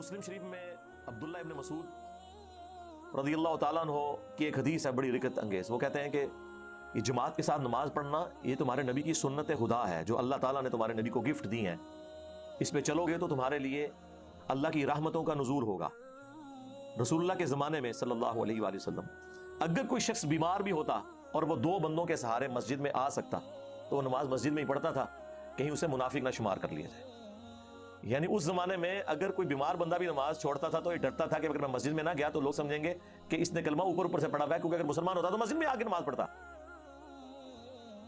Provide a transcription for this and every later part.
مسلم شریف میں عبداللہ ابن مسعود رضی اللہ تعالیٰ عنہ کی ایک حدیث ہے بڑی رکت انگیز. وہ کہتے ہیں کہ یہ جماعت کے ساتھ نماز پڑھنا یہ تمہارے نبی کی سنت خدا ہے جو اللہ تعالیٰ نے تمہارے نبی کو گفٹ دی ہیں. اس پہ چلو گے تو تمہارے لیے اللہ کی رحمتوں کا نزول ہوگا. رسول اللہ کے زمانے میں صلی اللہ علیہ وآلہ وسلم اگر کوئی شخص بیمار بھی ہوتا اور وہ دو بندوں کے سہارے مسجد میں آ سکتا تو وہ نماز مسجد میں ہی پڑھتا تھا, کہیں اسے منافق نہ شمار کر لیا جائے. یعنی اس زمانے میں اگر کوئی بیمار بندہ بھی نماز چھوڑتا تھا تو یہ ڈرتا تھا کہ اگر میں مسجد میں نہ گیا تو لوگ سمجھیں گے کہ اس نے کلمہ اوپر سے پڑھا ہوا ہے, کیونکہ اگر مسلمان ہوتا تو مسجد میں آ کے نماز پڑھتا.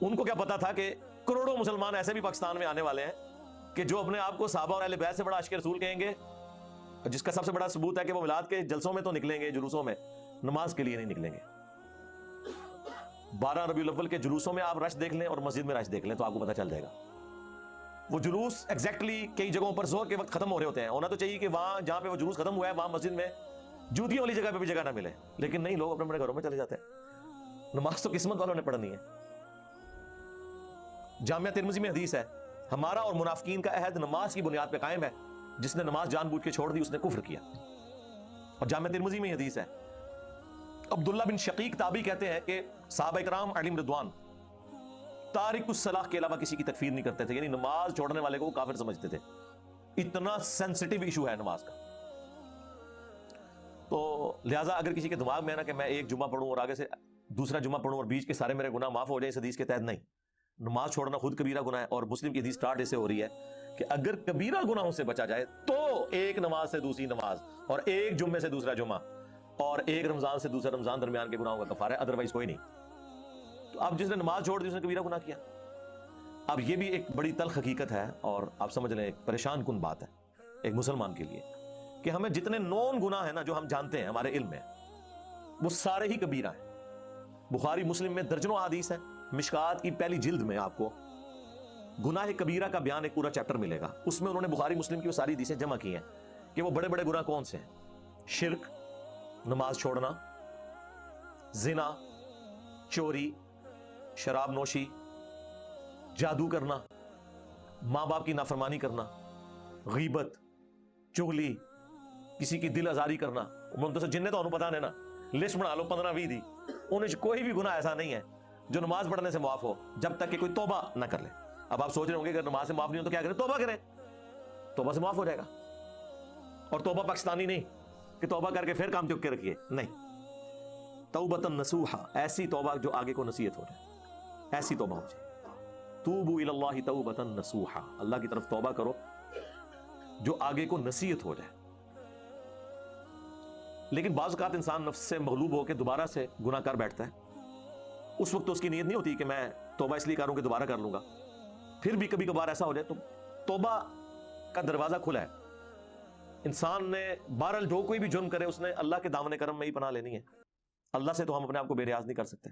ان کو کیا پتا تھا کہ کروڑوں مسلمان ایسے بھی پاکستان میں آنے والے ہیں کہ جو اپنے آپ کو صحابہ اور اہل بیت سے بڑا عاشق رسول کہیں گے, جس کا سب سے بڑا ثبوت ہے کہ وہ میلاد کے جلسوں میں تو نکلیں گے, جلوسوں میں, نماز کے لیے نہیں نکلیں گے. 12 ربیع الاول کے جلوسوں میں آپ رش دیکھ لیں اور مسجد میں رش دیکھ لیں تو آپ کو پتہ چل جائے گا. وہ جلوس ایگزیکٹلی کئی جگہوں پر ظہر کے وقت ختم ہو رہے ہوتے ہیں. ہونا تو چاہیے کہ وہاں جہاں پہ وہ جلوس ختم ہوا ہے وہاں مسجد میں جوتیوں والی جگہ پہ بھی جگہ نہ ملے, لیکن نہیں, لوگ اپنے اپنے گھروں میں چلے جاتے ہیں. نماز تو قسمت والوں نے پڑھنی ہے. جامعہ ترمذی میں حدیث ہے, ہمارا اور منافقین کا عہد نماز کی بنیاد پہ قائم ہے, جس نے نماز جان بوجھ کے چھوڑ دی اس نے کفر کیا. اور جامعہ ترمذی میں حدیث ہے, عبداللہ بن شقیق تابعی کہتے ہیں کہ صحابہ کرام علیہم رضوان تارک الصلاۃ کے علاوہ کسی کی تکفیر نہیں کرتے تھے, یعنی نماز چھوڑنے والے کو وہ کافر سمجھتے تھے. اتنا سینسٹیو ایشو ہے نماز کا. تو لہٰذا اگر کسی کے دماغ میں ہے نا کہ میں ایک جمعہ پڑھوں اور آگے سے دوسرا جمعہ پڑھوں اور بیچ کے سارے میرے گناہ معاف ہو جائیں, اس حدیث کے تحت نہیں. نماز چھوڑنا خود کبیرہ گناہ ہے, اور مسلم کی حدیث سٹارٹ ایسے ہو رہی ہے کہ اگر کبیرہ گناہوں سے بچا جائے تو ایک نماز سے دوسری نماز, اور ایک جمعے سے دوسرا جمعہ, اور ایک رمضان سے دوسرا رمضان درمیان کے گناہوں کا کفارہ ہے, ادروائز کوئی نہیں. تو اب جس نے نماز چھوڑ دی اس نے کبیرہ گناہ کیا. اب یہ بھی ایک بڑی تلخ حقیقت ہے اور آپ سمجھ لیں ایک پریشان کن بات ہے ایک مسلمان کے لیے کہ ہمیں جتنے نون گناہ ہیں نا جو ہم جانتے ہیں ہمارے علم میں, وہ سارے ہی کبیرہ ہیں. بخاری مسلم میں درجنوں احادیث ہیں. مشکات کی پہلی جلد میں آپ کو گناہ کبیرہ کا بیان ایک پورا چیپٹر ملے گا. اس میں انہوں نے بخاری مسلم کی وہ ساری حدیثیں جمع کی ہیں کہ وہ بڑے بڑے گناہ کون سے ہیں. شرک, نماز چھوڑنا, زنا, چوری, شراب نوشی, جادو کرنا, ماں باپ کی نافرمانی کرنا, غیبت, چغلی, کسی کی دل آزاری کرنا. جن نے تو انہوں پتا نہیں نا, لسٹ بنا لو 15-20 دی, انہیں کوئی بھی گناہ ایسا نہیں ہے جو نماز پڑھنے سے معاف ہو جب تک کہ کوئی توبہ نہ کر لے. اب آپ سوچ رہے ہوں گے اگر نماز سے معاف نہیں ہو تو کیا کریں؟ توبہ کریں, توبہ سے معاف ہو جائے گا. اور توبہ پاکستانی نہیں کہ توبہ کر کے پھر کام چک کے رکھیے, نہیں. توبۃ نصوحا, ایسی توبہ جو آگے کو نصیحت ہو جائے, ایسی توبہ ہو جائے. توبوا الی اللہ توبۃ نصوحا, اللہ کی طرف توبہ کرو جو آگے کو نصیحت ہو جائے. لیکن بعض اوقات انسان نفس سے مغلوب ہو کے دوبارہ سے گناہ کر بیٹھتا ہے. اس وقت تو اس کی نیت نہیں ہوتی کہ میں توبہ اس لیے کروں کہ دوبارہ کر لوں گا. پھر بھی کبھی کبھار ایسا ہو جائے تو توبہ کا دروازہ کھلا ہے. انسان نے بہرحال جو کوئی بھی جرم کرے اس نے اللہ کے دامن کرم میں ہی پناہ لینی ہے. اللہ سے تو ہم اپنے آپ کو بے نیاز نہیں کر سکتے.